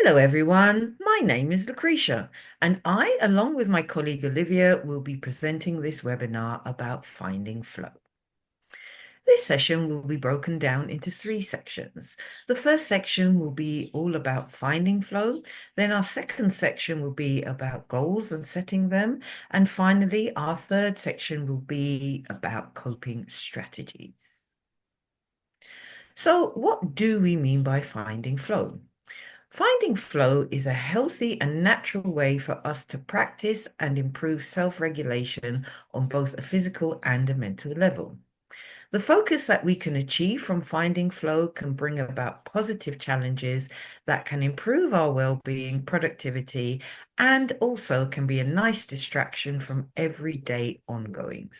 Hello, everyone. My name is Lucretia, and I, along with my colleague Olivia, will be presenting this webinar about finding flow. This session will be broken down into three sections. The first section will be all about finding flow. Then our second section will be about goals and setting them. And finally, our third section will be about coping strategies. So what do we mean by finding flow? Finding flow is a healthy and natural way for us to practice and improve self-regulation on both a physical and a mental level. The focus that we can achieve from finding flow can bring about positive challenges that can improve our well-being, productivity, and also can be a nice distraction from everyday ongoings.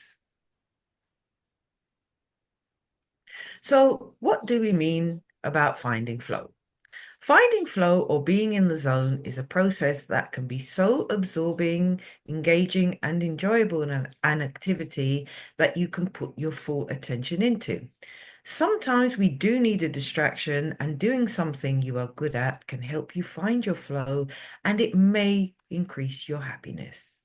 So, what do we mean about finding flow? Finding flow or being in the zone is a process that can be so absorbing, engaging, and enjoyable in an activity that you can put your full attention into. Sometimes we do need a distraction, and doing something you are good at can help you find your flow, and it may increase your happiness.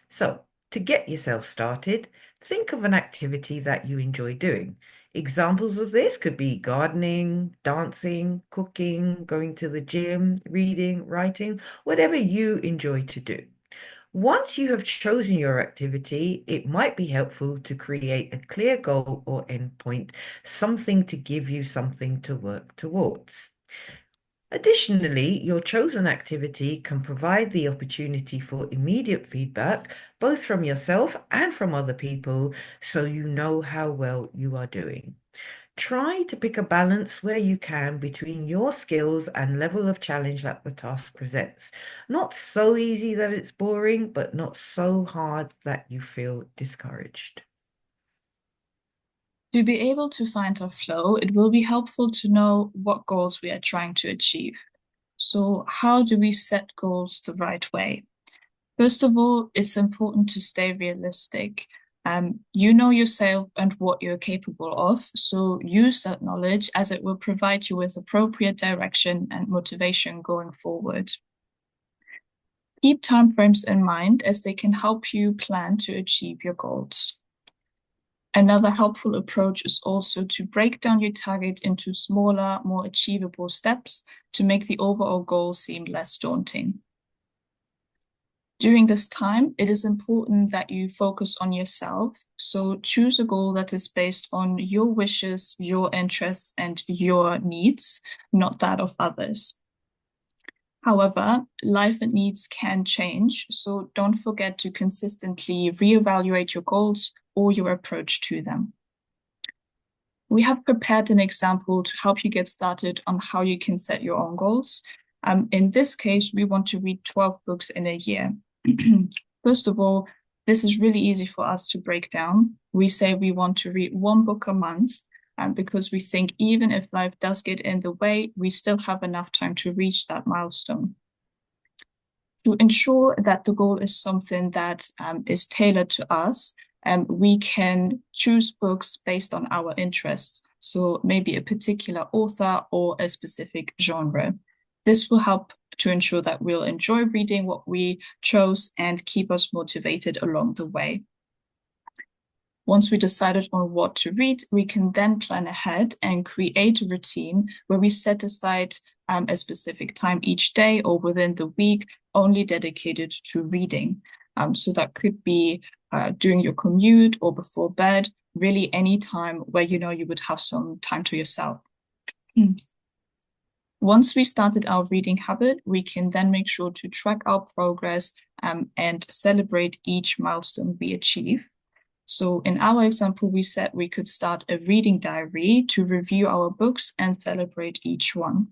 So, to get yourself started, think of an activity that you enjoy doing. Examples of this could be gardening, dancing, cooking, going to the gym, reading, writing, whatever you enjoy to do. Once you have chosen your activity, it might be helpful to create a clear goal or endpoint, something to give you something to work towards. Additionally, your chosen activity can provide the opportunity for immediate feedback, both from yourself and from other people, so you know how well you are doing. Try to pick a balance where you can between your skills and level of challenge that the task presents. Not so easy that it's boring, but not so hard that you feel discouraged. To be able to find our flow, it will be helpful to know what goals we are trying to achieve. So, how do we set goals the right way? First of all, it's important to stay realistic. You know yourself and what you're capable of, so use that knowledge as it will provide you with appropriate direction and motivation going forward. Keep timeframes in mind as they can help you plan to achieve your goals. Another helpful approach is also to break down your target into smaller, more achievable steps to make the overall goal seem less daunting. During this time, it is important that you focus on yourself. So choose a goal that is based on your wishes, your interests, and your needs, not that of others. However, life and needs can change, so don't forget to consistently reevaluate your goals or your approach to them. We have prepared an example to help you get started on how you can set your own goals. In this case, we want to read 12 books in a year. First of all, this is really easy for us to break down. We say we want to read one book a month, because we think even if life does get in the way, we still have enough time to reach that milestone. To ensure that the goal is something that is tailored to us, we can choose books based on our interests. So maybe a particular author or a specific genre. This will help to ensure that we'll enjoy reading what we chose and keep us motivated along the way. Once we decided on what to read, we can then plan ahead and create a routine where we set aside a specific time each day or within the week only dedicated to reading. So that could be during your commute or before bed, really any time where you know you would have some time to yourself. Once we started our reading habit, we can then make sure to track our progress and celebrate each milestone we achieve. So in our example, we said we could start a reading diary to review our books and celebrate each one.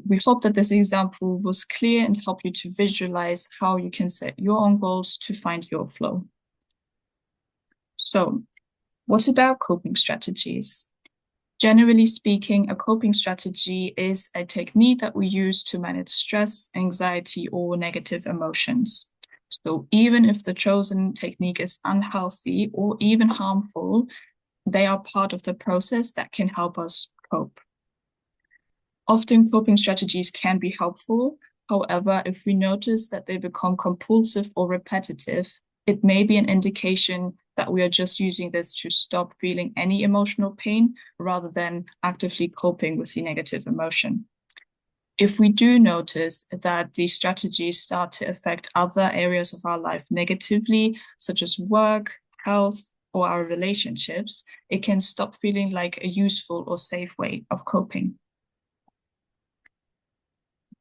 We hope that this example was clear and helped you to visualize how you can set your own goals to find your flow. So, what about coping strategies? Generally speaking, a coping strategy is a technique that we use to manage stress, anxiety, or negative emotions. So even if the chosen technique is unhealthy or even harmful, they are part of the process that can help us cope. Often coping strategies can be helpful. However, if we notice that they become compulsive or repetitive, it may be an indication that we are just using this to stop feeling any emotional pain rather than actively coping with the negative emotion. If we do notice that these strategies start to affect other areas of our life negatively, such as work, health, or our relationships, it can stop feeling like a useful or safe way of coping.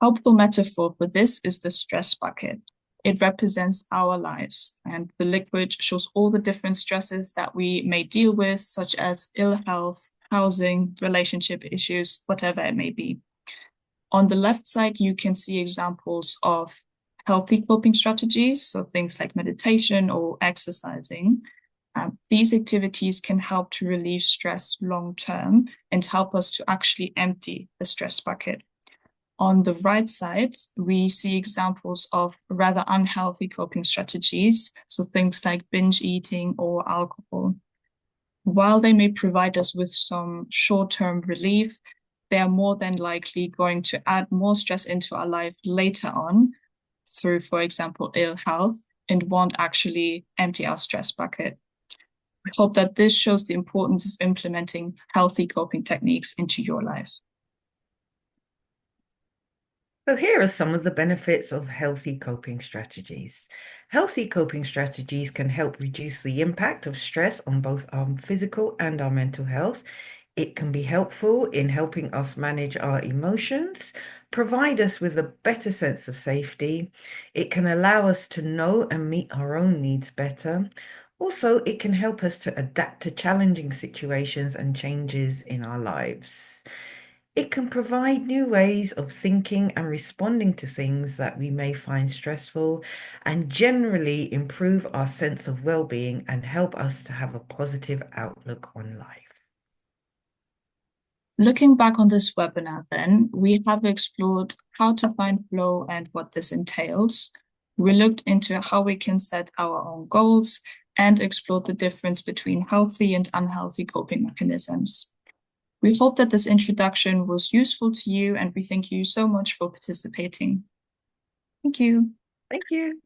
Helpful metaphor for this is the stress bucket. It represents our lives, and the liquid shows all the different stresses that we may deal with, such as ill health, housing, relationship issues, whatever it may be. On the left side, you can see examples of healthy coping strategies, so things like meditation or exercising. These activities can help to relieve stress long term and help us to actually empty the stress bucket. On the right side, we see examples of rather unhealthy coping strategies, so things like binge eating or alcohol. While they may provide us with some short-term relief, they are more than likely going to add more stress into our life later on through, for example, ill health, and won't actually empty our stress bucket. We hope that this shows the importance of implementing healthy coping techniques into your life. So here are some of the benefits of healthy coping strategies. Healthy coping strategies can help reduce the impact of stress on both our physical and our mental health. It can be helpful in helping us manage our emotions, provide us with a better sense of safety. It can allow us to know and meet our own needs better. Also, it can help us to adapt to challenging situations and changes in our lives. It can provide new ways of thinking and responding to things that we may find stressful, and generally improve our sense of well-being and help us to have a positive outlook on life. Looking back on this webinar, then, we have explored how to find flow and what this entails. We looked into how we can set our own goals and explored the difference between healthy and unhealthy coping mechanisms. We hope that this introduction was useful to you, and we thank you so much for participating. Thank you. Thank you.